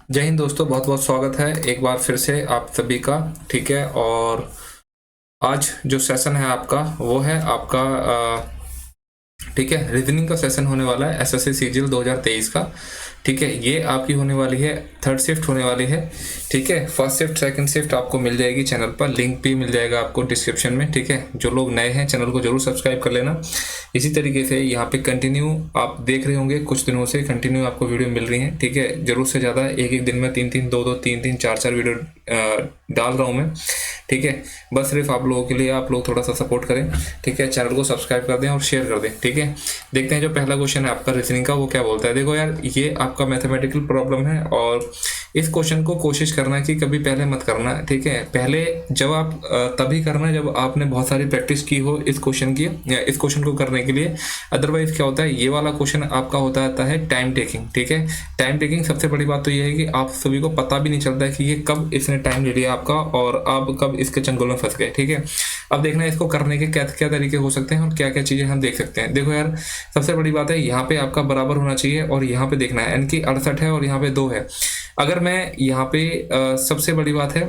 जय हिंद दोस्तों, बहुत बहुत स्वागत है एक बार फिर से आप सभी का। ठीक है, और आज जो सेशन है आपका वो है आपका ठीक है, रीजनिंग का सेशन होने वाला है एसएससी सीजीएल 2023 का। ठीक है, ये आपकी होने वाली है, थर्ड शिफ्ट होने वाली है। ठीक है, फर्स्ट शिफ्ट सेकंड शिफ्ट आपको मिल जाएगी चैनल पर, लिंक भी मिल जाएगा आपको डिस्क्रिप्शन में। ठीक है, जो लोग नए हैं चैनल को जरूर सब्सक्राइब कर लेना। इसी तरीके से यहाँ पे कंटिन्यू आप देख रहे होंगे, कुछ दिनों से कंटिन्यू आपको वीडियो मिल रही है। ठीक है, जरूर से ज़्यादा एक एक दिन में 3-3 2-2 3-3 4-4 वीडियो डाल रहा हूँ मैं। ठीक है, बस सिर्फ आप लोगों के लिए, आप लोग थोड़ा सा सपोर्ट करें। ठीक है, चैनल को सब्सक्राइब कर दें और शेयर कर दें। ठीक है, देखते हैं जो पहला क्वेश्चन है आपका रीजनिंग का, वो क्या बोलता है। देखो यार, ये आपका मैथमेटिकल प्रॉब्लम है और इस क्वेश्चन को कोशिश करना कि कभी पहले मत करना। ठीक है, पहले जब आप तभी करना जब आपने बहुत सारी प्रैक्टिस की हो इस क्वेश्चन की, या इस क्वेश्चन को करने के लिए। अदरवाइज क्या होता है, ये वाला क्वेश्चन आपका होता है टाइम टेकिंग। ठीक है, टाइम टेकिंग सबसे बड़ी बात तो ये है कि आप सभी को पता भी नहीं चलता है कि ये कब इसने टाइम ले लिया आपका और आप कब इसके चंगुल में फंस गए। ठीक है, अब देखना है इसको करने के क्या क्या तरीके हो सकते हैं और क्या क्या चीजें हम देख सकते हैं। देखो यार, सबसे बड़ी बात है यहाँ पे आपका बराबर होना चाहिए और यहाँ पे देखना है, यानी कि 68 है और यहाँ पे 2 है। अगर मैं यहाँ पे सबसे बड़ी बात है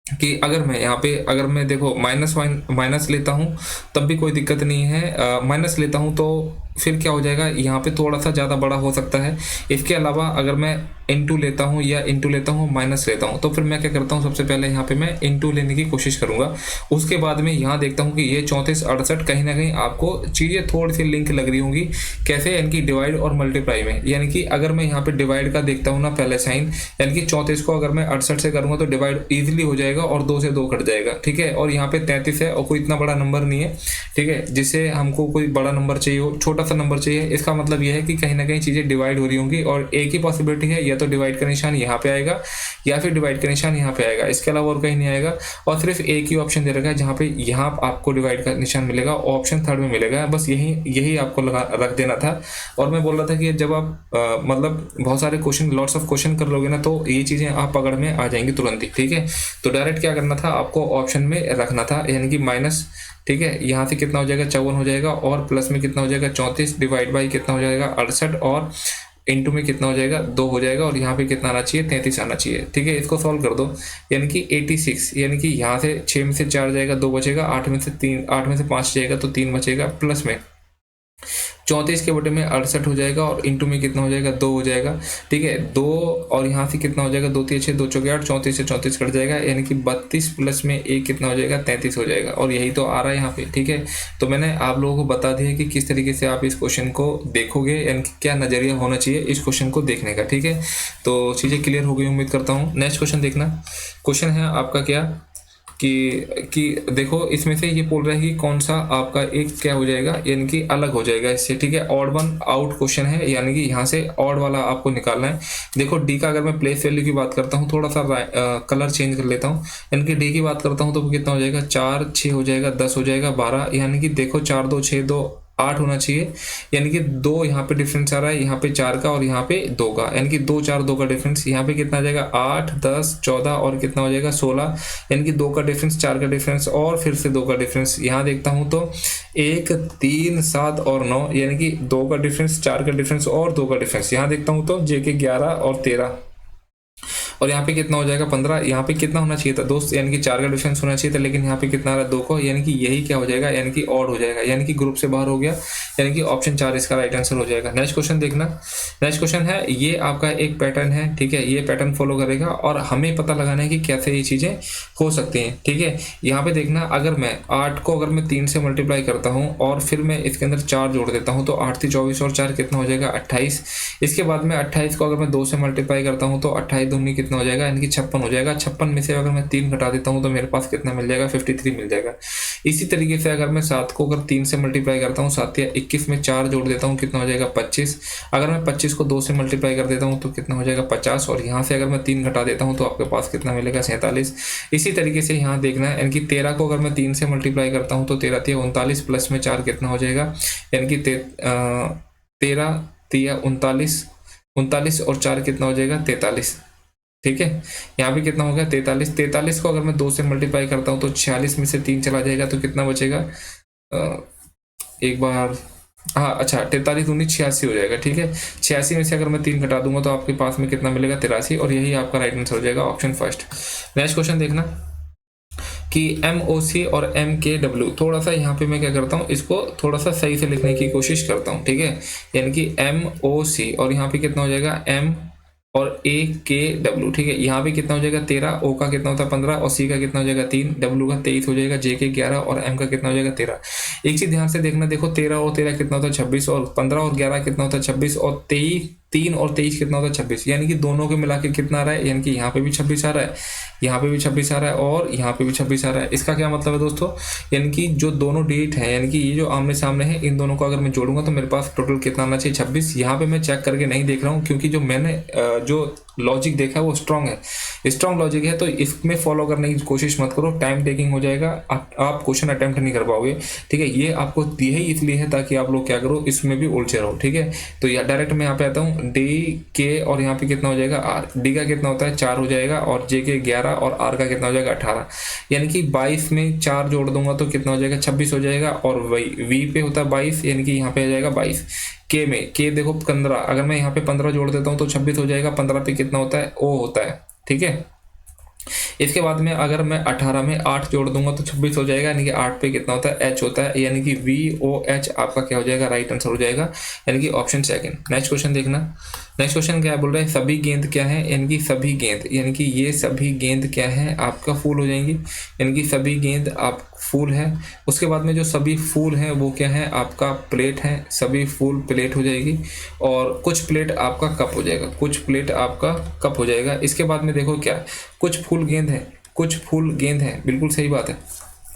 कि अगर मैं यहाँ पे, अगर मैं देखो माइनस लेता हूँ तब भी कोई दिक्कत नहीं है। माइनस लेता हूँ तो फिर क्या हो जाएगा, यहाँ पे थोड़ा सा ज़्यादा बड़ा हो सकता है। इसके अलावा अगर मैं इंटू लेता हूँ या इंटू लेता हूँ माइनस लेता हूँ, तो फिर मैं क्या करता हूँ, सबसे पहले यहाँ पे मैं इंटू लेने की कोशिश करूँगा। उसके बाद में यहाँ देखता हूँ कि ये 34 68 कहीं ना कहीं आपको चीज़ें थोड़ी सी लिंक लग रही होंगी। कैसे, यानी कि डिवाइड और मल्टीप्लाई में। यानी कि अगर मैं यहाँ पे डिवाइड का देखता हूँ ना पहले साइन, यानी कि 34 को अगर मैं 68 से करूँगा तो डिवाइड ईजिली हो जाएगा और 2 से 2 कट जाएगा। ठीक है, और यहाँ पे 33 है और कोई इतना बड़ा नंबर नहीं है। ठीक है, जिससे हमको कोई बड़ा नंबर चाहिए हो, छोटा सा नंबर चाहिए। इसका मतलब यह है कि कहीं ना कहीं चीज़ें डिवाइड हो रही होंगी और एक ही पॉसिबिलिटी है, या तो डिवाइड का निशान यहाँ पे आएगा या फिर डिवाइड का निशान यहाँ पे आएगा। इसके अलावा और कहीं नहीं आएगा और सिर्फ एक ही ऑप्शन दे रखा है जहाँ पे यहाँ आपको डिवाइड का निशान मिलेगा, ऑप्शन थर्ड में मिलेगा। बस यही आपको रख देना था। और मैं बोल रहा था कि जब आप मतलब बहुत सारे क्वेश्चन, लॉट्स ऑफ क्वेश्चन कर लोगे ना, तो ये चीज़ें आप पकड़ में आ जाएंगी तुरंत ही। ठीक है, तो डायरेक्ट क्या करना था, आपको ऑप्शन में रखना था, यानी कि माइनस। ठीक है, यहाँ से कितना हो जाएगा, 54 हो जाएगा और प्लस में कितना हो जाएगा, 34 डिवाइड बाई कितना हो जाएगा, 68 और इंटू में कितना हो जाएगा, 2 हो जाएगा और यहाँ पे कितना आना चाहिए, 33 आना चाहिए। ठीक है, इसको सॉल्व कर दो, यानी कि 86, यानी कि यहाँ से 6 में से 4 जाएगा, 2 बचेगा, 8 में से 5 जाएगा तो 3 बचेगा, प्लस में 34 के बटे में 68 हो जाएगा और इंटू में कितना हो जाएगा, 2 हो जाएगा। ठीक है, 2 और यहाँ से कितना हो जाएगा, 2 3 6 2 चौके 8, 34 से 34 कट जाएगा, यानी कि 32 प्लस में 1 कितना हो जाएगा, 33 हो जाएगा। और यही तो आ रहा है यहाँ पे। ठीक है, तो मैंने आप लोगों को बता दिया कि किस तरीके से आप इस क्वेश्चन को देखोगे, यानी कि क्या नजरिया होना चाहिए इस क्वेश्चन को देखने का। ठीक है, तो चीज़ें क्लियर हो गई उम्मीद करता हूँ। नेक्स्ट क्वेश्चन देखना। क्वेश्चन है आपका क्या कि देखो, इसमें से ये बोल रहा है कि कौन सा आपका एक क्या हो जाएगा, यानी कि अलग हो जाएगा इससे। ठीक है, ऑड वन आउट क्वेश्चन है, यानी कि यहाँ से ऑड वाला आपको निकालना है। देखो, डी का अगर मैं प्लेस वैल्यू की बात करता हूँ, थोड़ा सा कलर चेंज कर लेता हूँ, यानी कि डी की बात करता हूँ तो कितना हो जाएगा, 4 6 हो जाएगा, 10 हो जाएगा, 12। यानी कि देखो 4 2 6 2 8 होना चाहिए, यानी कि 2 यहाँ पे डिफरेंस आ रहा है, यहाँ पे 4 का और यहाँ पे 2 का, यानी कि 2 4 2 का डिफरेंस। यहाँ पे कितना आ जाएगा, 8 10 14 और कितना हो जाएगा, 16, यानी कि 2 का डिफरेंस, 4 का डिफरेंस और फिर से 2 का डिफरेंस। यहाँ देखता हूँ तो 1 3 7 और 9, यानी कि 2 का डिफरेंस, 4 का डिफरेंस और 2 का डिफरेंस। यहाँ देखता हूँ तो जे के 11 और 13 और यहाँ पे कितना हो जाएगा, 15। यहाँ पे कितना होना चाहिए था दोस्त, यानी कि 4 का डिफरेंस होना चाहिए था, लेकिन यहाँ पे कितना आ रहा है, 2 को, यानी कि यही क्या हो जाएगा, यानी कि ऑड हो जाएगा, यानी कि ग्रुप से बाहर हो गया, यानी कि ऑप्शन 4 इसका राइट आंसर हो जाएगा। नेक्स्ट क्वेश्चन देखना। नेक्स्ट क्वेश्चन है, ये आपका एक पैटर्न है। ठीक है, ये पैटर्न फॉलो करेगा और हमें पता लगाना है कि कैसे ये चीज़ें हो सकती हैं। ठीक है, यहाँ पे देखना, अगर मैं 8 को अगर मैं 3 से मल्टीप्लाई करता हूँ और फिर मैं इसके अंदर 4 जोड़ देता हूँ तो 8 24 और 4 कितना हो जाएगा, 28। इसके बाद में 28 को अगर मैं 2 से मल्टीप्लाई करता हूँ तो 28 दूनी कितना हो जाएगा, यानी कि 56 हो जाएगा। 56 में से अगर मैं 3 घटा देता हूँ तो मेरे पास कितना मिल जाएगा, 53 मिल जाएगा। इसी तरीके से अगर मैं 7 को अगर 3 से मल्टीप्लाई करता हूँ, 7 या 21 में 4 जोड़ देता हूँ, कितना हो जाएगा, 25। अगर मैं 25 को 2 से मल्टीप्लाई कर देता हूँ तो कितना हो जाएगा, 50। और यहाँ से अगर मैं 3 घटा देता हूँ तो आपके पास कितना मिलेगा, 47। इसी तरीके से यहाँ देखना है, यानी कि 13 को अगर मैं 3 से मल्टीप्लाई करता हूँ तो 13 3 39 प्लस में 4 कितना हो जाएगा, यानी कि 13 3 39, 39 और 4 कितना हो जाएगा, 43। ठीक है, यहाँ पे कितना हो गया, 43। 43 को अगर मैं 2 से मल्टीप्लाई करता हूँ तो 46 में से 3 चला जाएगा तो कितना बचेगा, एक बार हाँ अच्छा, 43 दूनी 86 हो जाएगा, ठीक है। 86 में से अगर मैं 3 घटा दूंगा तो आपके पास में कितना मिलेगा, 83, और यही आपका राइट आंसर हो जाएगा, ऑप्शन फर्स्ट। नेक्स्ट क्वेश्चन देखना कि MOC और MKW, थोड़ा सा यहाँ पे मैं क्या करता हूँ, इसको थोड़ा सा सही से लिखने की कोशिश करता हूँ, ठीक है। यानी कि MOC और यहाँ पे कितना हो जाएगा M और AKW, ठीक है। यहाँ पे कितना हो जाएगा 13, O का कितना होता है 15 और C का कितना हो जाएगा 3, W का 23 हो जाएगा, J के 11 और M का कितना हो जाएगा 13। एक चीज ध्यान से देखना, देखो 13 और 13 कितना होता है 26, और 15 और 11 कितना होता है 26, और 23 3 और 23 कितना होता है 26, यानी कि दोनों के मिला के कितना आ रहा है, यानी कि यहाँ पे भी 26 आ रहा है, यहाँ पे भी 26 आ रहा है और यहाँ पे भी 26 आ रहा है। इसका क्या मतलब है दोस्तों, यानी कि जो दोनों डिजिट है, यानी कि ये जो आमने सामने है, इन दोनों को अगर मैं जोड़ूंगा तो मेरे पास टोटल कितना आना चाहिए 26। यहाँ पे मैं चेक करके नहीं देख रहा हूँ, क्योंकि जो मैंने जो लॉजिक देखा है वो स्ट्रांग है, स्ट्रांग लॉजिक है, तो इसमें फॉलो करने की कोशिश मत करो, टाइम टेकिंग हो जाएगा, आप क्वेश्चन अटेम्प्ट नहीं कर पाओगे, ठीक है। ये आपको दिए ही इसलिए है ताकि आप लोग क्या करो, इसमें भी उलझे रहो, ठीक है। तो यह डायरेक्ट मैं यहाँ पे आता हूँ, D K और यहाँ पे कितना हो जाएगा R, D का कितना होता है 4 हो जाएगा, और J के 11 और R का कितना हो जाएगा 18, यानी कि 22 में 4 जोड़ दूंगा तो कितना हो जाएगा 26 हो जाएगा, और V पे होता है 22, यानी कि यहाँ पे आ जाएगा 22। K में K देखो 15, अगर मैं यहाँ पे 15 जोड़ देता हूँ तो 26 हो जाएगा, 15 पे कितना होता है O होता है, ठीक है। इसके बाद में अगर मैं 18 में 8 जोड़ दूंगा तो 26 हो जाएगा, यानी कि 8 पे कितना होता है H होता है, यानी कि VOH आपका क्या हो जाएगा, राइट आंसर हो जाएगा, यानी कि ऑप्शन सेकंड। नेक्स्ट क्वेश्चन देखना, नेक्स्ट क्वेश्चन क्या बोल रहा है, सभी गेंद क्या है, यानी कि सभी गेंद, यानी कि ये सभी गेंद क्या है आपका फूल हो जाएंगी, यानी कि सभी गेंद आप फूल है। उसके बाद में जो सभी फूल हैं वो क्या है आपका प्लेट है, सभी फूल प्लेट हो जाएगी, और कुछ प्लेट आपका कप हो जाएगा, कुछ प्लेट आपका कप हो जाएगा। इसके बाद में देखो क्या, कुछ फूल गेंद है, कुछ फूल गेंद है, बिल्कुल सही बात है,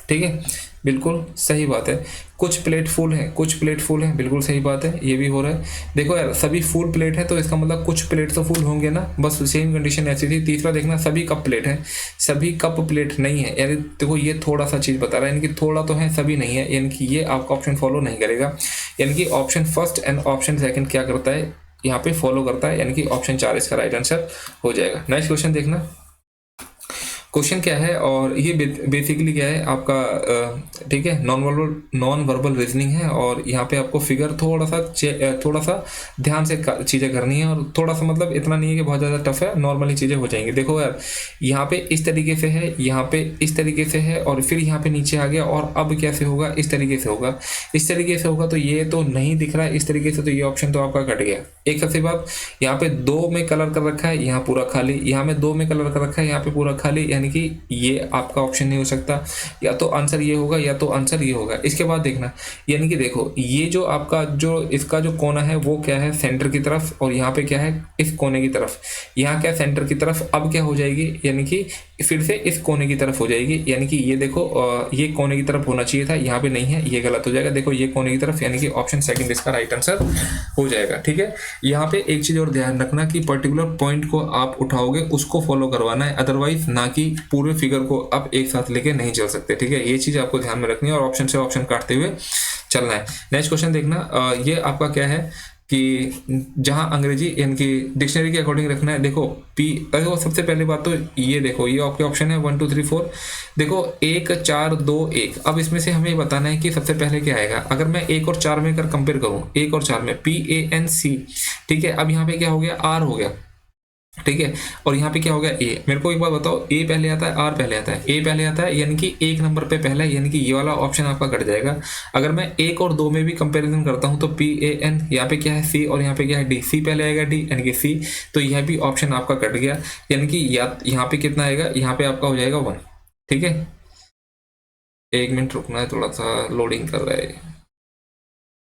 ठीक है, बिल्कुल सही बात है। कुछ प्लेट फूल है, कुछ प्लेट फूल है, बिल्कुल सही बात है, ये भी हो रहा है। देखो यार सभी फूल प्लेट है तो इसका मतलब कुछ प्लेट तो फूल होंगे ना, बस सेम कंडीशन ऐसी थी। तीसरा देखना, सभी कप प्लेट है, सभी कप प्लेट नहीं है, यानी देखो ये थोड़ा सा चीज बता रहा है, यानी कि थोड़ा तो है सभी नहीं है, यानी कि ये आपका ऑप्शन फॉलो नहीं करेगा, यानी कि option first and option second क्या करता है यहाँ पे फॉलो करता है, यानी कि ऑप्शन 4 इसका राइट आंसर हो जाएगा। नेक्स्ट क्वेश्चन देखना, क्वेश्चन क्या है, और ये बेसिकली क्या है आपका, ठीक है, नॉन वर्बल रीजनिंग है, और यहाँ पे आपको फिगर थोड़ा सा ध्यान से चीज़ें करनी है, और थोड़ा सा मतलब इतना नहीं है कि बहुत ज़्यादा टफ है, नॉर्मली चीज़ें हो जाएंगी। देखो यार यहाँ पे इस तरीके से है, यहाँ पे इस तरीके से है, और फिर यहाँ पे नीचे आ गया, और अब कैसे होगा, इस तरीके से होगा, इस तरीके से होगा, तो ये तो नहीं दिख रहा है इस तरीके से, तो ये ऑप्शन तो आपका कट गया। एक सबसे बात, यहाँ पे 2 में कलर कर रखा है, यहाँ पूरा खाली, यहाँ में 2 में कलर कर रखा है, यहाँ पे पूरा खाली, यानी कि ये आपका ऑप्शन नहीं हो सकता, या तो आंसर ये होगा या तो आंसर ये होगा। इसके बाद देखना, यानी कि देखो ये जो आपका जो इसका जो कोना है वो क्या है सेंटर की तरफ, और यहाँ पे क्या है इस कोने की तरफ, यहाँ क्या सेंटर की तरफ, अब क्या हो जाएगी, यानी कि फिर से इस कोने की तरफ हो जाएगी, यानी कि ये देखो ये कोने की तरफ होना चाहिए था, यहाँ पे नहीं है, ये गलत हो जाएगा। देखो ये कोने की तरफ, यानी कि ऑप्शन सेकंड इसका राइट आंसर हो जाएगा, ठीक है। यहाँ पे एक चीज और ध्यान रखना कि पर्टिकुलर पॉइंट को आप उठाओगे उसको फॉलो करवाना है, अदरवाइज ना कि पूरे फिगर को आप एक साथ लेके नहीं चल सकते, ठीक है। ये चीज आपको ध्यान में रखनी है, और ऑप्शन से ऑप्शन काटते हुए चलना है। नेक्स्ट क्वेश्चन देखना, ये आपका क्या है कि जहां अंग्रेजी यानी कि डिक्शनरी के अकॉर्डिंग रखना है। देखो देखो सबसे पहली बात तो ये देखो, ये आपके ऑप्शन है 1 2 3 4, देखो 1 4 2 1। अब इसमें से हमें बताना है कि सबसे पहले क्या आएगा। अगर मैं 1 और 4 में कर कंपेयर करूं, 1 और 4 में PANC, ठीक है। अब यहाँ पे क्या हो गया, R हो गया, ठीक है, और यहाँ पे क्या हो गया ए। मेरे को एक बात बताओ, ए पहले आता है आर पहले आता है, ए पहले आता है, यानी कि 1 नंबर पे पहला है, यानी कि ये वाला ऑप्शन आपका कट जाएगा। अगर मैं 1 और 2 में भी कंपैरिजन करता हूँ तो PAN, यहाँ पे क्या है C, और यहाँ पे क्या है D, C पहले आएगा D, यानी कि C, तो यह भी ऑप्शन आपका कट गया, यानी कि यहाँ पे कितना आएगा, यहाँ पे आपका हो जाएगा 1, ठीक है। 1 मिनट रुकना है, थोड़ा सा लोडिंग कर रहा है,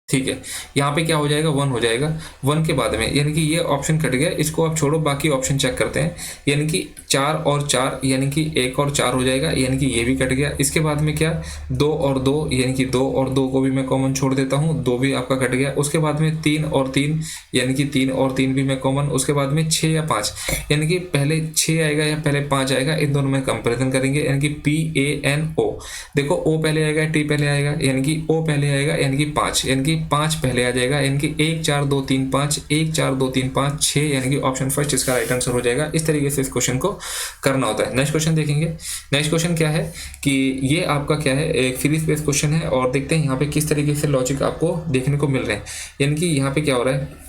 ठीक है। यहाँ पे क्या हो जाएगा 1 हो जाएगा। 1 के बाद में यानी कि ये ऑप्शन कट गया, इसको आप छोड़ो, बाकी ऑप्शन चेक करते हैं। यानी कि 4 और 4 यानी कि 1 और 4 हो जाएगा, यानी कि ये भी कट गया। इसके बाद में क्या 2 और 2 यानी कि 2 और 2 को भी मैं कॉमन छोड़ देता हूँ, 2 भी आपका कट गया। उसके बाद में 3 और 3 यानी कि 3 और 3 भी मैं कॉमन। उसके बाद में 6 या 5 यानी कि पहले 6 आएगा या पहले 5 आएगा, इन दोनों में कंपेरिजन करेंगे। यानी कि PANO, देखो O पहले आएगा T पहले आएगा, यानी कि O पहले आएगा, यानी कि 5, यानी कि 5 पहले आ जाएगा, यानी कि 1 4 2 3 5, 1 4 2 3 5 6, यानी कि ऑप्शन फर्स्ट इसका राइट आंसर हो जाएगा। इस तरीके से इस क्वेश्चन को करना होता है। नेक्स्ट क्वेश्चन देखेंगे। नेक्स्ट क्वेश्चन क्या है कि ये आपका क्या है, एक फ्री स्पेस क्वेश्चन है, और देखते हैं यहाँ पे किस तरीके से लॉजिक आपको देखने को मिल रहे हैं। यानी कि यहाँ पे क्या हो रहा है,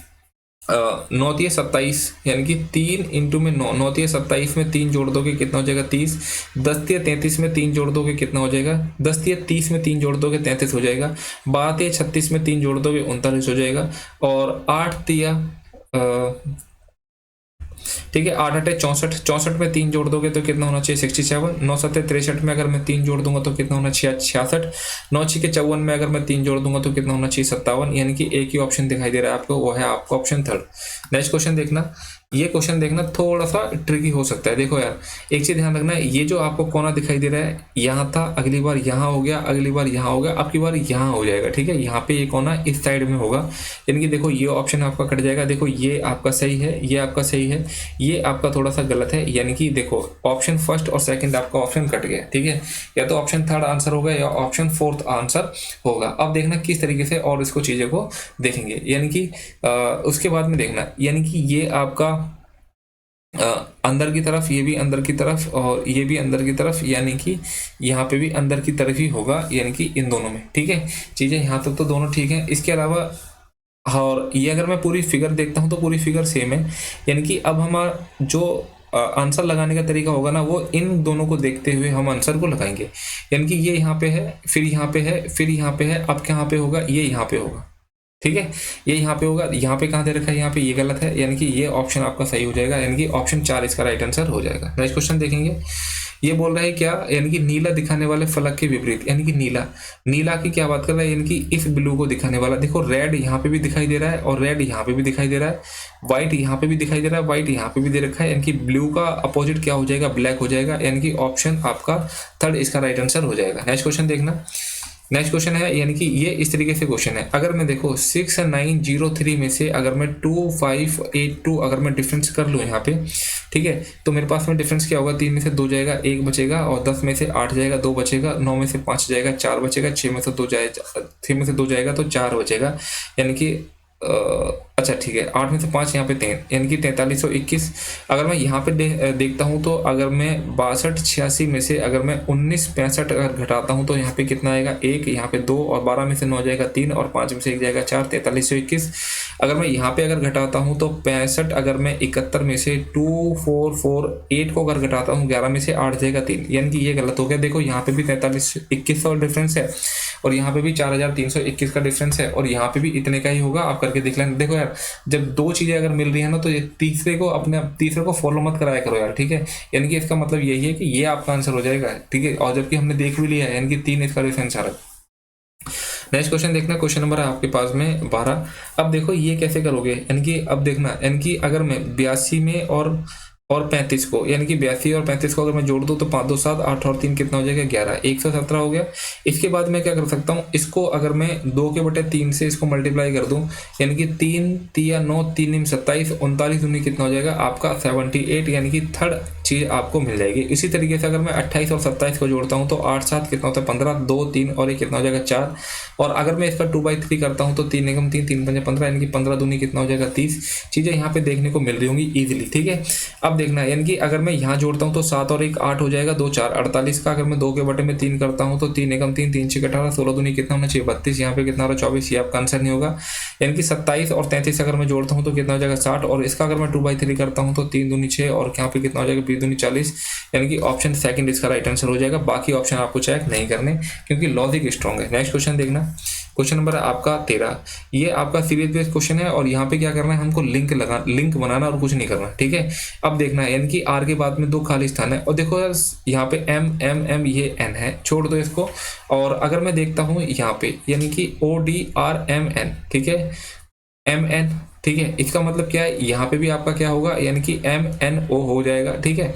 9 3 27, यानी कि 3 इंटू में 9, 9 3 27 में 3 जोड़ दोगे कितना हो जाएगा 30, 10 3 33 में 3 जोड़ दोगे कितना हो जाएगा 10 3 30 में 3 जोड़ दोगे 33 हो जाएगा, 12 3 36 में 3 जोड़ दोगे 39 हो जाएगा, और 8 3 ठीक है 8 8 64, 64 में 3 जोड़ दोगे तो कितना होना चाहिए 67, 9 7 63 में अगर मैं 3 जोड़ दूंगा तो कितना होना चाहिए 66, 9 6 54 में अगर मैं 3 जोड़ दूंगा तो कितना होना चाहिए 57, यानी कि एक ही ऑप्शन दिखाई दे रहा है आपको, वो है आपका ऑप्शन थर्ड। नेक्स्ट क्वेश्चन देखना। ये क्वेश्चन देखना थोड़ा सा ट्रिकी हो सकता है। देखो यार, एक चीज ध्यान रखना, ये जो आपको कोना दिखाई दे रहा है यहाँ था, अगली बार यहाँ हो गया, अगली बार यहाँ हो गया, अब की बार यहाँ हो जाएगा। ठीक है, यहाँ पे ये कोना इस साइड में होगा, यानी कि देखो ये ऑप्शन आपका कट जाएगा। देखो ये आपका सही है, ये आपका सही है, ये आपका थोड़ा सा गलत है, यानी कि देखो ऑप्शन फर्स्ट और सेकंड आपका ऑप्शन कट गया। ठीक है, या तो ऑप्शन थर्ड आंसर होगा या ऑप्शन फोर्थ आंसर होगा। अब देखना किस तरीके से और इसको चीज़ों को देखेंगे, यानी कि उसके बाद में देखना, यानी कि ये आपका अंदर की तरफ, ये भी अंदर की तरफ, और ये भी अंदर की तरफ, यानी कि यहाँ पे भी अंदर की तरफ ही होगा, यानी कि इन दोनों में। ठीक है, चीज़ें यहाँ तक तो दोनों ठीक है। इसके अलावा और ये अगर मैं पूरी फिगर देखता हूँ तो पूरी फिगर सेम है, यानी कि अब हमारा जो आंसर लगाने का तरीका होगा ना, वो इन दोनों को देखते हुए हम आंसर को लगाएंगे। यानी कि ये यहाँ पे है, फिर यहाँ पे है, फिर यहाँ पे है, अब कहाँ पे होगा, ये यहाँ पे होगा। ठीक है, ये यहाँ पे होगा, यहाँ पे कहाँ दे रखा है, यहाँ पे ये गलत है, यानी कि ये ऑप्शन आपका सही हो जाएगा, यानी कि ऑप्शन 4 इसका राइट आंसर हो जाएगा। नेक्स्ट क्वेश्चन देखेंगे। ये बोल रहा है क्या, यानी कि नीला दिखाने वाले फलक के विपरीत, यानी कि नीला, नीला की क्या बात कर रहा है, यानी कि इस ब्लू को दिखाने वाला। देखो रेड यहाँ पे भी दिखाई दे रहा है, और रेड यहाँ पे भी दिखाई दे रहा है, व्हाइट यहाँ पे भी दिखाई दे रहा है, व्हाइट यहाँ पे भी दे रखा है, यानी कि ब्लू का अपोजिट क्या हो जाएगा, ब्लैक हो जाएगा, यानी कि ऑप्शन आपका थर्ड इसका राइट आंसर हो जाएगा। नेक्स्ट क्वेश्चन देखना। नेक्स्ट क्वेश्चन है, यानी कि ये इस तरीके से क्वेश्चन है, अगर मैं देखो 6903 में से अगर मैं 2582 अगर मैं डिफरेंस कर लूँ यहाँ पे, ठीक है, तो मेरे पास में डिफरेंस क्या होगा, 3 में से 2 जाएगा, 1 बचेगा, और 10 में से 8 जाएगा, 2 बचेगा, 9 में से 5 जाएगा, 4 बचेगा, 6 में से 2 जाएगा, 6 में से 2 जाएगा तो 4 बचेगा, यानी कि अच्छा ठीक है, 8 में से 5 यहाँ पे 3, यानी कि 4321। अगर मैं यहाँ पे देखता हूँ तो अगर मैं 6286 में से अगर मैं 1965 अगर घटाता हूँ तो यहाँ पे कितना आएगा 1, यहाँ पे 2, और 12 में से 9 जाएगा 3, और 5 में से 1 जाएगा 4, 4321। अगर मैं यहाँ पे अगर घटाता हूँ तो 65, अगर मैं 71 में से 2448 को अगर घटाता हूँ 11 में से 8 जाएगा 3, यानी कि ये गलत हो गया। देखो यहाँ पे भी 4321 का डिफरेंस है, और यहाँ पे भी 4321 का डिफरेंस है, और यहाँ पे भी इतने का ही होगा। आप करके देख लेना। देखो यार, जब 2 चीजें अगर मिल रही है ना, तो ये तीसरे को फॉलो मत कराया करो यार। ठीक है, यानी कि इसका मतलब यही है कि ये आपका आंसर हो जाएगा। ठीक है, और जबकि हमने देख भी लिया है, यानी कि 3 इसका डिफरेंस आ रहा है। नेक्स्ट क्वेश्चन देखना, क्वेश्चन नंबर है आपके पास में 12। अब देखो ये कैसे करोगे, यानी कि अब देखना, यानी कि अगर मैं 82 में और 35 को, यानी कि 82 और 35 को अगर मैं जोड़ दूं तो 5 2 7 8 और 3 कितना हो जाएगा 11, 117 हो गया। इसके बाद मैं क्या कर सकता हूं, इसको अगर मैं 2/3 से इसको मल्टीप्लाई कर दूं, यानी कि 3 3 9 3 27, 39 दूनी कितना हो जाएगा आपका 78, यानी कि थर्ड चीज आपको मिल जाएगी। इसी तरीके से अगर मैं 28 और 27 को जोड़ता हूं तो 8 7 कितना होता है 15, 2 3 और ये कितना हो जाएगा 4, और अगर मैं इसका 2/3 करता हूं तो 3 एकम 3 3 5 15, यानी कि 15 दूनी कितना हो जाएगा 30। चीजें यहाँ पे देखने को मिल रही होंगी इजीली। ठीक है, अब देखना, यानी कि अगर मैं यहाँ जोड़ता हूँ तो 7 और 1 8 हो जाएगा, 2 4 48 का अगर मैं 2/3 करता हूँ तो 3 एकम 3 3 6 18, 16 दूनी कितना होना चाहिए 32, यहाँ पे कितना हो रहा 24, ये आपका आंसर नहीं होगा। यानी कि 27 और 33 अगर मैं जोड़ता हूँ तो कितना हो जाएगा 60, और इसका अगर मैं 2/3 करता हूँ तो 3 दूनी 6, और यहाँ पे कितना हो जाएगा 20 दूनी 40, यानी कि ऑप्शन सेकंड इसका राइट आंसर हो जाएगा। बाकी ऑप्शन आपको चेक नहीं करने, क्योंकि लॉजिक स्ट्रॉन्ग है। नेक्स्ट क्वेश्चन देखना, क्वेश्चन नंबर आपका 13। ये आपका सीरीज बेस्ड क्वेश्चन है, और यहाँ पे क्या करना है, हमको लिंक बनाना और कुछ नहीं करना। ठीक है, अब देखना है, यानी कि आर के बाद में 2 खाली स्थान है, और देखो यार यहाँ पे एम एम एम ये एन है, छोड़ दो इसको। और अगर मैं देखता हूँ यहाँ पे, यानी कि ODRMN, ठीक है, MN, ठीक है, इसका मतलब क्या है, यहाँ पे भी आपका क्या होगा, यानी कि MNO हो जाएगा। ठीक है,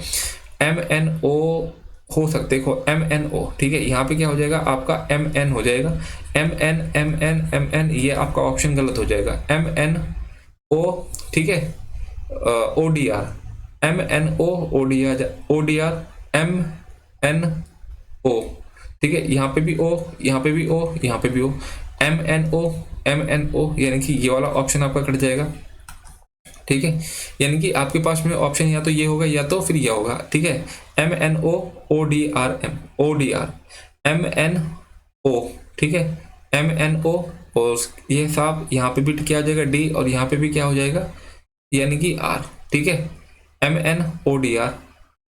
MNO हो सकते, देखो MNO, ठीक है, यहाँ पे क्या हो जाएगा आपका MN हो जाएगा, MN ये आपका ऑप्शन गलत हो जाएगा, MNO, ठीक है, ODR, MNO ODR MNO, ठीक है, यहाँ पे भी O, यहाँ पे भी O, यहाँ पे भी O, MNO MNO, यानी कि ये वाला ऑप्शन आपका कट जाएगा, ठीक है। यानी कि आपके पास में ऑप्शन या तो ये होगा या तो फिर ये होगा, ठीक है। MNO ODR MNO, ठीक है, MNO, और ये साहब यहाँ पे भी क्या हो जाएगा D, और यहाँ पे भी क्या हो जाएगा यानी कि R, ठीक है। MNODR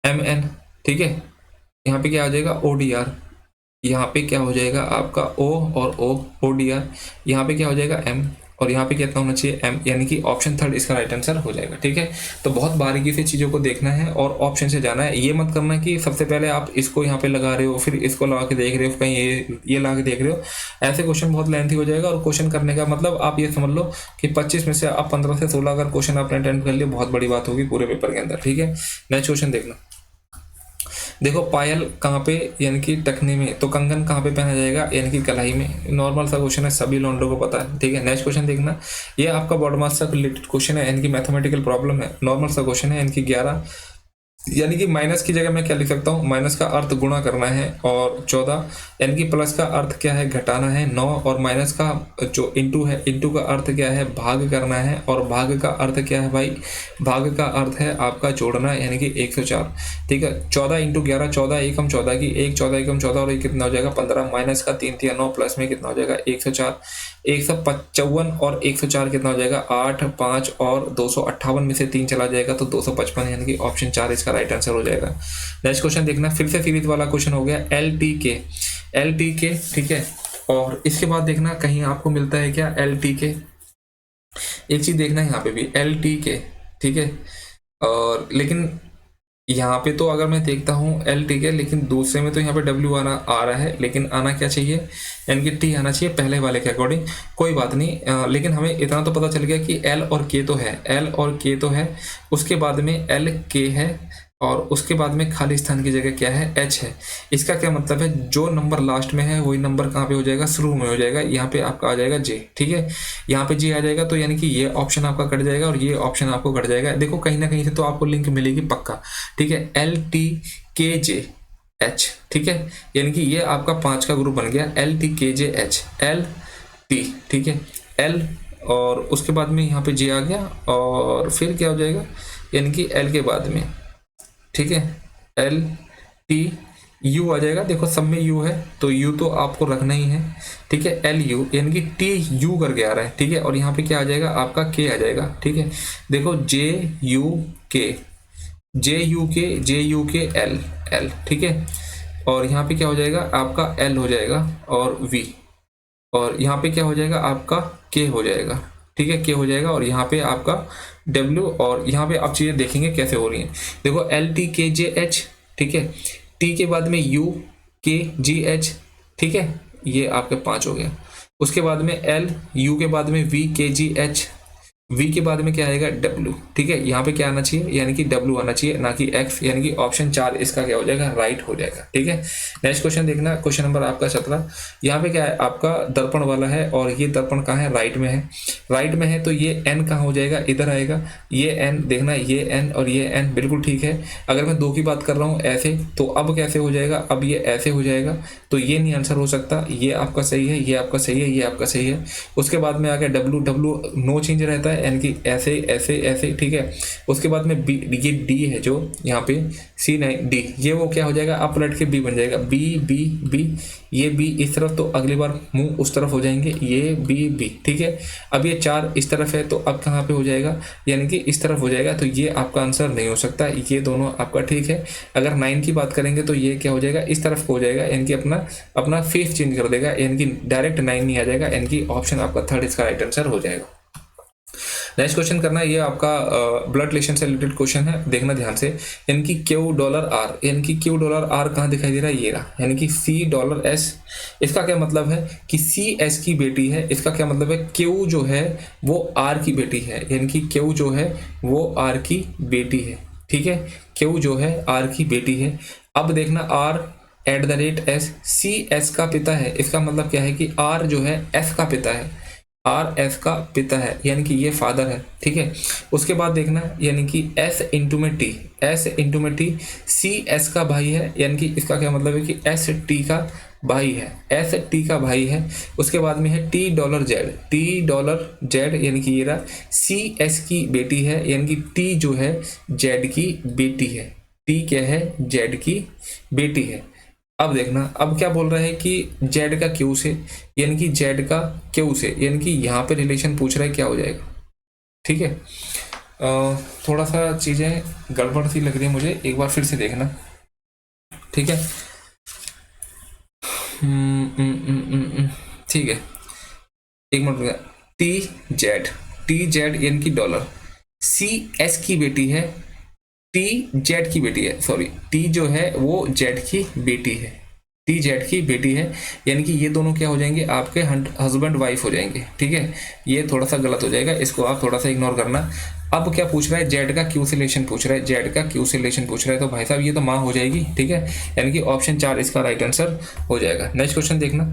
MN, ठीक है, यहाँ पे क्या हो जाएगा ODR, यहाँ पे क्या हो जाएगा आपका O और O ODR, यहाँ पे क्या हो जाएगा M, और यहाँ पे कितना होना चाहिए M, यानी कि ऑप्शन थर्ड इसका राइट आंसर हो जाएगा, ठीक है। तो बहुत बारीकी से चीज़ों को देखना है और ऑप्शन से जाना है। ये मत करना कि सबसे पहले आप इसको यहाँ पे लगा रहे हो फिर इसको लगा के देख रहे हो, कहीं ये लगा के देख रहे हो, ऐसे क्वेश्चन बहुत लेंथी हो जाएगा। और क्वेश्चन करने का मतलब आप ये समझ लो कि 25 में से आप 15 से 16 अगर क्वेश्चन आपने अटेंड कर लिए, बहुत बड़ी बात होगी पूरे पेपर के अंदर, ठीक है। नेक्स्ट क्वेश्चन देखना, देखो पायल कहाँ पे यानी कि टखने में, तो कंगन कहाँ पे पहना जाएगा यानी कि कलाई में। नॉर्मल सा क्वेश्चन है, सभी लॉन्डो को पता है, ठीक है। नेक्स्ट क्वेश्चन देखना, ये आपका बॉड मास से रिलेटेड क्वेश्चन है, यानी कि मैथमेटिकल प्रॉब्लम है, नॉर्मल सा क्वेश्चन है। यानी कि 11, यानी कि माइनस की जगह मैं क्या लिख सकता हूँ, माइनस का अर्थ गुणा करना है, और 14 यानी कि प्लस का अर्थ क्या है घटाना है 9, और माइनस का जो इंटू है, इंटू का अर्थ क्या है भाग करना है, और भाग का अर्थ क्या है भाई, भाग का अर्थ है आपका जोड़ना, यानी कि 104, ठीक है। 14 इंटू 11, 14 एकम 14 की 1, 14 एकम 14, और ये कितना हो जाएगा 15, माइनस का 3 3 9, प्लस में कितना हो जाएगा 104, 155, और 104 कितना हो जाएगा 8, 5 और 258 में से 3 चला जाएगा तो 255, यानी कि ऑप्शन 4 इसका राइट आंसर हो जाएगा। नेक्स्ट क्वेश्चन देखना, फिर से सीरीज वाला क्वेश्चन हो गया, LTK, ठीक है। और इसके बाद देखना कहीं आपको मिलता है क्या LTK, एक चीज देखना है यहाँ पे भी LTK, ठीक है। और लेकिन यहाँ पे तो अगर मैं देखता हूँ LTK, लेकिन दूसरे में तो यहाँ पे W आ रहा है, लेकिन आना क्या चाहिए यानी कि T आना चाहिए पहले वाले के अकॉर्डिंग। कोई बात नहीं, लेकिन हमें इतना तो पता चल गया कि L और K तो है, L और K तो है, उसके बाद में LK है, और उसके बाद में खाली स्थान की जगह क्या है H है। इसका क्या मतलब है, जो नंबर लास्ट में है वही नंबर कहाँ पे हो जाएगा, शुरू में हो जाएगा। यहाँ पे आपका आ जाएगा J, ठीक है, यहाँ पे J आ जाएगा, तो यानी कि ये ऑप्शन आपका कट जाएगा और ये ऑप्शन आपको कट जाएगा। देखो कहीं ना कहीं से तो आपको लिंक मिलेगी पक्का, ठीक है। LTKJH, ठीक है, यानी कि ये आपका 5 का ग्रुप बन गया, LTKJH LT, ठीक है, L, और उसके बाद में यहाँ पे J आ गया, और फिर क्या हो जाएगा यानी कि L के बाद में, ठीक है, LTU आ जाएगा। देखो सब में U है तो U तो आपको रखना ही है, ठीक है। LU यानी कि TU करके आ रहा है, ठीक है, और यहाँ पे क्या आ जाएगा आपका K आ जाएगा, ठीक है। देखो JUK L, ठीक है, और यहाँ पे क्या हो जाएगा आपका L हो जाएगा, और V, और यहाँ पे क्या हो जाएगा आपका K हो जाएगा, ठीक है, K हो जाएगा, और यहाँ पे आपका W, और यहाँ पे आप चीज़ें देखेंगे कैसे हो रही हैं। देखो LTKJH, ठीक है, T के बाद में UKGH, ठीक है, ये आपके 5 हो गया। उसके बाद में L, U के बाद में VKGH, V के बाद में क्या आएगा W, ठीक है, यहाँ पे क्या आना चाहिए यानी कि W आना चाहिए, ना कि X, यानी कि ऑप्शन 4 इसका क्या हो जाएगा राइट हो जाएगा, ठीक है। नेक्स्ट क्वेश्चन देखना, क्वेश्चन नंबर आपका 17, यहाँ पे क्या है आपका दर्पण वाला है, और ये दर्पण कहाँ है, राइट में है, राइट में है, तो ये N कहाँ हो जाएगा, इधर आएगा, ये N देखना, ये N और ये N बिल्कुल ठीक है। अगर मैं 2 की बात कर रहा हूँ ऐसे, तो अब कैसे हो जाएगा, अब ये ऐसे हो जाएगा, तो ये नहीं आंसर हो सकता, ये आपका सही है, ये आपका सही है, ये आपका सही है। उसके बाद में आ गया W नो चेंज रहता है, यानी कि ऐसे ऐसे ऐसे, ठीक है। उसके बाद में B, ये D है जो यहाँ पे C नहीं D, ये वो क्या हो जाएगा आप पलट के B बन जाएगा, B, ये B इस तरफ, तो अगली बार मुंह उस तरफ हो जाएंगे, ये B, ठीक है। अब ये 4 इस तरफ है, तो अब कहाँ पे हो जाएगा यानी कि इस तरफ हो जाएगा, तो ये आपका आंसर नहीं हो सकता, ये दोनों आपका ठीक है। अगर 9 की बात करेंगे तो ये क्या हो जाएगा इस तरफ हो जाएगा, यानी कि अपना फेस चेंज कर देगा, यानी कि डायरेक्ट 9 नहीं आ जाएगा, यानी कि ऑप्शन आपका थर्ड इसका राइट आंसर हो जाएगा। नेक्स्ट क्वेश्चन करना, ये आपका ब्लड रिलेशन से रिलेटेड क्वेश्चन है, देखना ध्यान से। यानी कि $Q, यानी कि $Q कहाँ दिखाई दे रहा है, ये रहा, यानी कि $C, इसका क्या मतलब है कि C S की बेटी है, इसका क्या मतलब है Q जो है वो R की बेटी है, यानी कि Q जो है वो R की बेटी है, ठीक है, Q जो है R की बेटी है। अब देखना R@S, C S का पिता है, इसका मतलब क्या है कि R जो है S का पिता है, RS का पिता है, यानी कि ये फादर है, ठीक है। उसके बाद देखना यानी कि S इंटू में T, C S का भाई है, यानी कि इसका क्या मतलब है कि S T का भाई है, एस टी का भाई है, उसके बाद में है T dollar Z, T dollar Z यानी कि ये रहा, सी एस की बेटी है यानी कि टी जो है जेड की बेटी है, टी क्या है जेड की बेटी है। अब देखना, अब क्या बोल रहा है कि जेड का क्यू से यानी कि जेड का क्यू से यानी कि यहाँ पे रिलेशन पूछ रहा है क्या हो जाएगा, ठीक है। थोड़ा सा चीज़ें गड़बड़ सी लग रही है मुझे, एक बार फिर से देखना, ठीक है। ठीक है, एक मिनट रुकिए। टी जेड यानी कि डॉलर, सी एस की बेटी है, टी जेड की बेटी है, सॉरी टी जो है वो जेड की बेटी है, टी जेड की बेटी है, यानी कि ये दोनों क्या हो जाएंगे आपके हस्बैंड वाइफ हो जाएंगे, ठीक है। ये थोड़ा सा गलत हो जाएगा, इसको आप थोड़ा सा इग्नोर करना। अब क्या पूछ रहा है, जेड का क्यू से रिलेशन पूछ रहा है, जेड का क्यू से रिलेशन पूछ रहा है, तो भाई साहब ये तो माँ हो जाएगी, ठीक है, यानी कि ऑप्शन 4 इसका राइट आंसर हो जाएगा। नेक्स्ट क्वेश्चन देखना,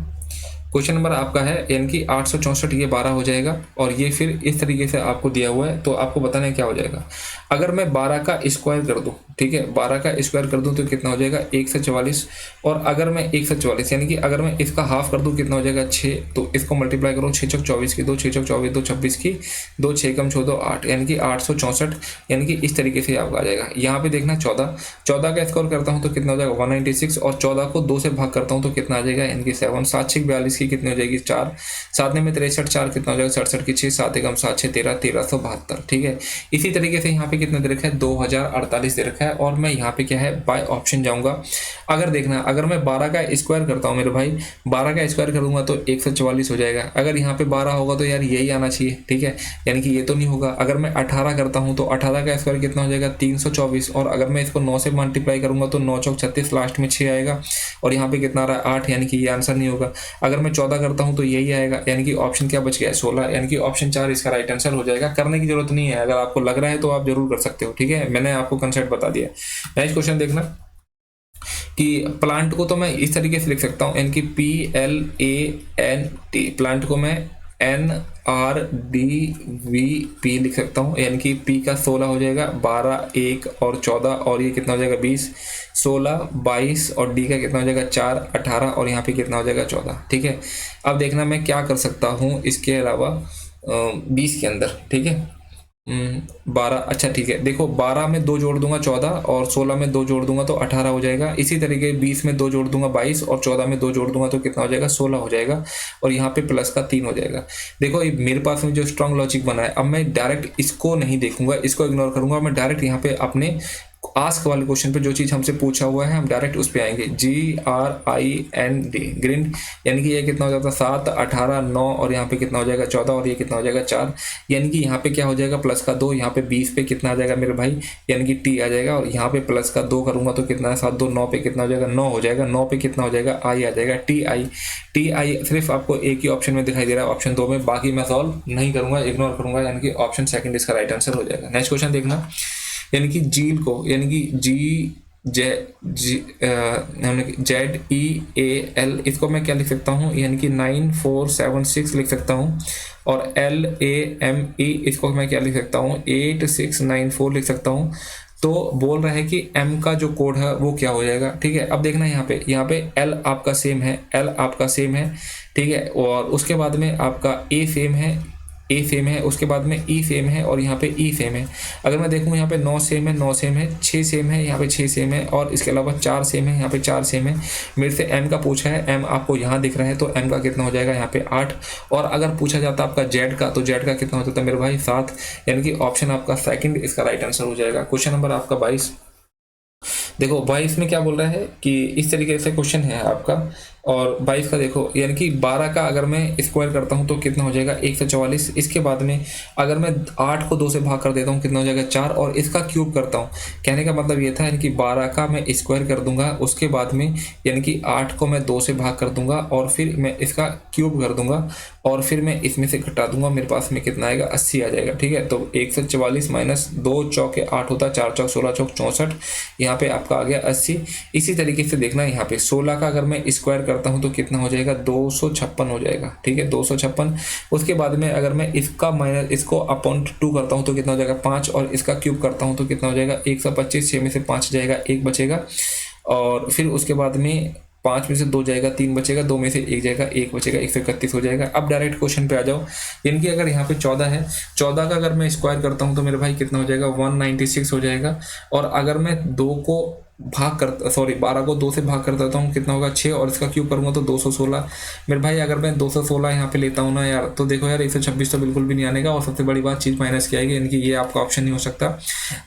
क्वेश्चन नंबर आपका है यानी कि 864 ये 12 हो जाएगा, और ये फिर इस तरीके से आपको दिया हुआ है, तो आपको बताना है क्या हो जाएगा। अगर मैं 12 का स्क्वायर कर दूं, ठीक है, 12 का स्क्वायर कर दूं तो कितना हो जाएगा 144, और अगर मैं 144 यानी कि अगर मैं इसका हाफ कर दूं कितना हो जाएगा 6, तो इसको मल्टीप्लाई करो 6 चौक 24 की 2, 6 चौक 24 2 26 की 2, 6 कम 6 2 8, यानी कि 864, यानी कि इस तरीके से आपका आ जाएगा। यहाँ पे देखना 14 का स्क्वायर करता हूँ तो कितना हो जाएगा 196, और 14 को 2 से भाग करता हूँ तो कितना आ जाएगा यानी कि 7, 7 6 42 की कितनी हो जाएगी 4, 7 में 63 4 कितना हो जाएगा 67 की 6, 7 एकम 7 6 13 1372, ठीक है। इसी तरीके से यहाँ पे कितना दे रखा है 2048 दे रखा है, और मैं यहाँ पे क्या है बाय ऑप्शन जाऊंगा। अगर देखना, अगर मैं 12 का स्क्वायर करता हूँ मेरे भाई, 12 का स्क्वायर करूंगा तो 144 हो जाएगा, अगर यहाँ पे 12 होगा तो यार यही आना चाहिए, ठीक है, यानी कि ये तो नहीं होगा। अगर मैं 18 करता हूँ तो 18 का स्क्वायर कितना हो जाएगा 324, और अगर मैं इसको 9 से मल्टीप्लाई करूंगा तो 9 चौक 36, लास्ट में 6 आएगा, और यहाँ पे कितना आ रहा है 8, यानी कि ये आंसर नहीं होगा। अगर मैं 14 करता हूँ तो यही आएगा, यानी कि ऑप्शन क्या बच गया 16, यानी कि ऑप्शन 4 इसका राइट आंसर हो जाएगा। करने की जरूरत नहीं है, अगर आपको लग रहा है तो आप जरूर कर सकते हो, ठीक है, मैंने आपको कंसेप्ट बता दिया। नेक्स्ट क्वेश्चन देखना कि प्लांट को तो मैं इस तरीके से लिख सकता हूँ, यानी कि PLANT, प्लांट को मैं NRDVP लिख सकता हूँ, यानी कि P का 16 हो जाएगा, 12 1 और 14, और ये कितना हो जाएगा 20, 16 22, और D का कितना हो जाएगा 4 18, और यहाँ पे कितना हो जाएगा 14, ठीक है। अब देखना मैं क्या कर सकता हूँ इसके अलावा 20 के अंदर, ठीक है, 12, अच्छा ठीक है, देखो 12 में 2 जोड़ दूंगा 14, और 16 में 2 जोड़ दूंगा तो 18 हो जाएगा। इसी तरीके 20 में 2 जोड़ दूंगा 22, और 14 में 2 जोड़ दूंगा तो कितना हो जाएगा 16 हो जाएगा, और यहाँ पे प्लस का 3 हो जाएगा। देखो ये मेरे पास में जो स्ट्रॉन्ग लॉजिक बना है, अब मैं डायरेक्ट इसको नहीं देखूंगा, इसको इग्नोर करूंगा, मैं डायरेक्ट यहाँ पे अपने आस्क वाले क्वेश्चन पे जो चीज हमसे पूछा हुआ है हम डायरेक्ट उस पे आएंगे। GRIND, ग्रिंड, यानी कि ये कितना हो जाता है 7 18 9, और यहाँ पे कितना हो जाएगा 14, और ये कितना हो जाएगा 4, यानी कि यहाँ पे क्या हो जाएगा प्लस का 2, यहाँ पे 20 पे कितना आ जाएगा मेरे भाई, यानी कि T आ जाएगा, और यहाँ पे प्लस का 2 करूंगा तो कितना है 7 2 9 पे कितना हो जाएगा 9 हो जाएगा, 9 पे कितना हो जाएगा I आ जाएगा, TI सिर्फ आपको एक ही ऑप्शन में दिखाई दे रहा है, ऑप्शन 2 में, बाकी मैं सॉल्व नहीं करूंगा, इग्नोर करूंगा, यानी कि ऑप्शन सेकंड इसका राइट आंसर हो जाएगा। नेक्स्ट क्वेश्चन देखना, यानी कि जील को, यानी कि ZEAL, इसको मैं क्या लिख सकता हूँ, यानी कि 9476 लिख सकता हूँ, और LAME इसको मैं क्या लिख सकता हूँ 8694 लिख सकता हूँ। तो बोल रहा है कि M का जो कोड है वो क्या हो जाएगा, ठीक है। अब देखना यहाँ पे L आपका सेम है, L आपका सेम है, ठीक है, और उसके बाद में आपका A सेम है, उसके बाद में E सेम है, और यहाँ पे E सेम है। अगर मैं देखूँ यहाँ पे 9 सेम है, 6 सेम है, यहाँ पे 6 सेम है, और इसके अलावा 4 सेम है, यहाँ पे 4 सेम है। मेरे से M का पूछा है, M आपको यहाँ दिख रहा है, तो M का कितना हो जाएगा यहाँ पे 8, और अगर पूछा जाता आपका Z का, तो Z का कितना हो जाता है मेरे भाई 7, यानी कि ऑप्शन आपका सेकंड इसका राइट आंसर हो जाएगा। क्वेश्चन नंबर आपका 22, देखो 22 में क्या बोल रहा है कि इस तरीके से क्वेश्चन है आपका, और 22 का देखो, यानी कि 12 का अगर मैं स्क्वायर करता हूँ तो कितना हो जाएगा 144, इसके बाद में अगर मैं 8 को 2 से भाग कर देता हूँ कितना हो जाएगा 4, और इसका क्यूब करता हूँ, कहने का मतलब ये था यानी कि 12 का मैं स्क्वायर कर दूंगा, उसके बाद में यानी कि 8 को मैं 2 से भाग कर दूंगा, और फिर मैं इसका क्यूब कर दूंगा, और फिर मैं इसमें से घटा दूंगा, मेरे पास में कितना आएगा 80 आ जाएगा, ठीक है। तो 144 माइनस 2 चौके 8 होता है, 4 चौक 16 चौक 64, यहाँ पे आपका आ गया 80। इसी तरीके से देखना यहाँ पे 16 का अगर मैं स्क्वायर करता हूँ तो कितना हो जाएगा 256 हो जाएगा, ठीक है, 256। उसके बाद में अगर मैं इसका माइनस इसको अपॉन 2 करता हूँ तो कितना हो जाएगा 5, और इसका क्यूब करता हूँ तो कितना हो जाएगा 125, 6 में से 5 जाएगा, 1 बचेगा, और फिर उसके बाद में 5 में से 2 जाएगा, 3 बचेगा, 2 में से 1 जाएगा, 1 बचेगा, 131 हो जाएगा। अब डायरेक्ट क्वेश्चन पे आ जाओ, यानी कि अगर यहाँ पे 14 है, 14 का अगर मैं स्क्वायर करता हूँ तो मेरे भाई कितना हो जाएगा, 196 हो जाएगा। और अगर मैं 2 को भाग कर सॉरी 12 को 2 से भाग कर देता हूँ, कितना होगा 6, और इसका क्यूब करूँगा तो 216। मेरे भाई अगर मैं 216 यहाँ पे लेता हूँ ना यार, तो देखो यार 126 तो बिल्कुल भी नहीं आनेगा, और सबसे बड़ी बात चीज़ माइनस की आएगी, यानी कि ये आपका ऑप्शन नहीं हो सकता।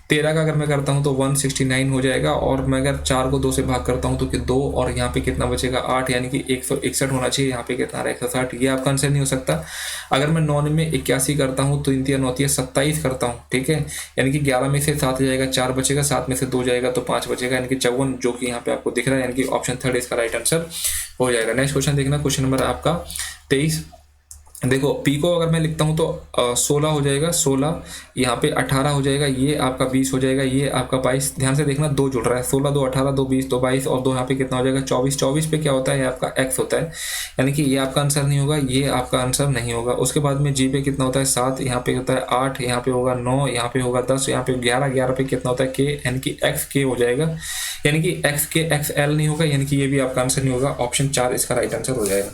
13 का अगर मैं करता हूँ तो 169 हो जाएगा, और मैं अगर 4 को 2 से भाग करता हूँ तो 2, और यहाँ पे कितना बचेगा 8, यानी कि 161 होना चाहिए। यहाँ पे कितना रहा 160, ये आपका आंसर नहीं हो सकता। अगर मैं 9 में 81 करता हूँ तो 3 9 27 करता हूँ, ठीक है, यानी कि 11 में से 7 जाएगा, 4 बचेगा, 7 में से 2 जाएगा तो 5 बचेगा, यानी कि 54, जो कि यहाँ पे आपको दिख रहा है, यानी कि ऑप्शन 3 इसका राइट आंसर हो जाएगा। नेक्स्ट क्वेश्चन देखना, क्वेश्चन नंबर आपका 23। देखो पी को अगर मैं लिखता हूँ तो 16 हो जाएगा, 16 यहाँ पे 18 हो जाएगा, ये आपका 20 हो जाएगा, ये आपका 22। ध्यान से देखना 2 जुड़ रहा है, 16 2 18 2 20 2 22, और 2 यहाँ पे कितना हो जाएगा 24। 24 पे क्या होता है, आपका एक्स होता है, यानी कि ये आपका आंसर नहीं होगा, ये आपका आंसर नहीं होगा। उसके बाद में जी पे कितना होता है 7, यहाँ पे होता है 8, यहाँ पे होगा 9, यहाँ पे होगा 10, यहाँ पे 11, 11 पे कितना होता है के, यानी कि एक्स के हो जाएगा, यानी कि एक्स के एक्स एल नहीं होगा, यानी कि ये भी आपका आंसर नहीं होगा। ऑप्शन 4 इसका राइट आंसर हो जाएगा,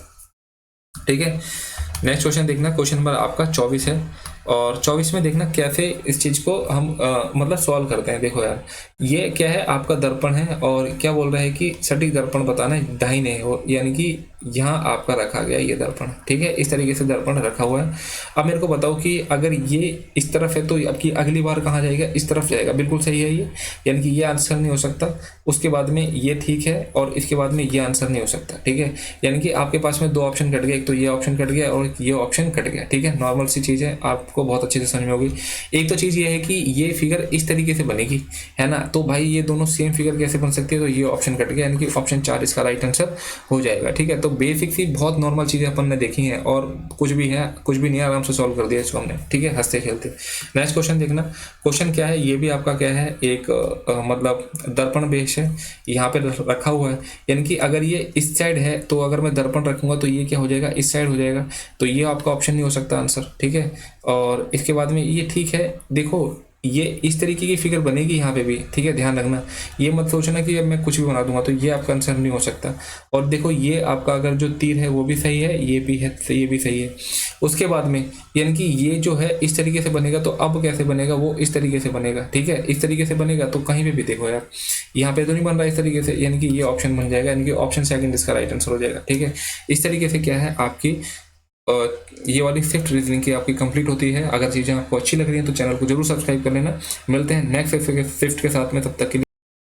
ठीक है। नेक्स्ट क्वेश्चन देखना, क्वेश्चन नंबर आपका 24 है, और 24 में देखना कैसे इस चीज़ को हम मतलब सॉल्व करते हैं। देखो यार, ये क्या है, आपका दर्पण है, और क्या बोल रहा है कि सटीक दर्पण बताना है, दाहिने, यानी कि यहाँ आपका रखा गया ये दर्पण, ठीक है, इस तरीके से दर्पण रखा हुआ है। अब मेरे को बताओ कि अगर ये इस तरफ है तो आपकी अगली बार कहाँ जाएगा, इस तरफ जाएगा, बिल्कुल सही है ये, यानी कि ये आंसर नहीं हो सकता। उसके बाद में ये ठीक है, और इसके बाद में ये आंसर नहीं हो सकता, ठीक है, यानी कि आपके पास में 2 ऑप्शन कट गए, एक तो ये ऑप्शन कट गया और ये ऑप्शन कट गया, ठीक है, नॉर्मल सी चीज़ है, आपको बहुत अच्छे से समझ में होगी। एक तो चीज़ ये है कि ये फिगर इस तरीके से बनेगी, है ना, तो भाई ये दोनों सेम फिगर कैसे बन सकती है, तो ये ऑप्शन कट गया, यानी कि ऑप्शन 4 इसका राइट आंसर हो जाएगा, ठीक है। तो बेसिक सी बहुत नॉर्मल चीज़ें अपन ने देखी हैं, और कुछ भी है कुछ भी नहीं, आराम से सॉल्व कर दिया इसको हमने, ठीक है, हंसते खेलते। नेक्स्ट क्वेश्चन देखना, क्वेश्चन क्या है, ये भी आपका क्या है, एक मतलब दर्पण बेस है, यहाँ पे रखा हुआ है, यानी कि अगर ये इस साइड है तो अगर मैं दर्पण रखूंगा तो ये क्या हो जाएगा, इस साइड हो जाएगा, तो ये आपका ऑप्शन नहीं हो सकता आंसर, ठीक है। और इसके बाद में ये ठीक है, देखो ये इस तरीके की फिगर बनेगी यहाँ पे भी, ठीक है, ध्यान रखना, ये मत सोचना कि अब मैं कुछ भी बना दूंगा, तो ये आपका आंसर नहीं हो सकता। और देखो ये आपका अगर जो तीर है वो भी सही है, ये भी है, ये भी सही है। उसके बाद में यानी कि ये जो है इस तरीके से बनेगा, तो अब कैसे बनेगा, वो इस तरीके से बनेगा, ठीक है, इस तरीके से बनेगा, तो कहीं पे भी देखो यार, यहाँ पे तो नहीं बन रहा इस तरीके से, यानी कि ये ऑप्शन बन जाएगा, यानी कि ऑप्शन 2 इसका राइट आंसर हो जाएगा, ठीक है। इस तरीके से क्या है आपकी ये वाली फिफ्थ रीजनिंग की आपकी कंप्लीट होती है। अगर चीज़ें आपको अच्छी लग रही हैं तो चैनल को जरूर सब्सक्राइब कर लेना। मिलते हैं नेक्स्ट फिफ्थ के साथ में, तब तक के लिए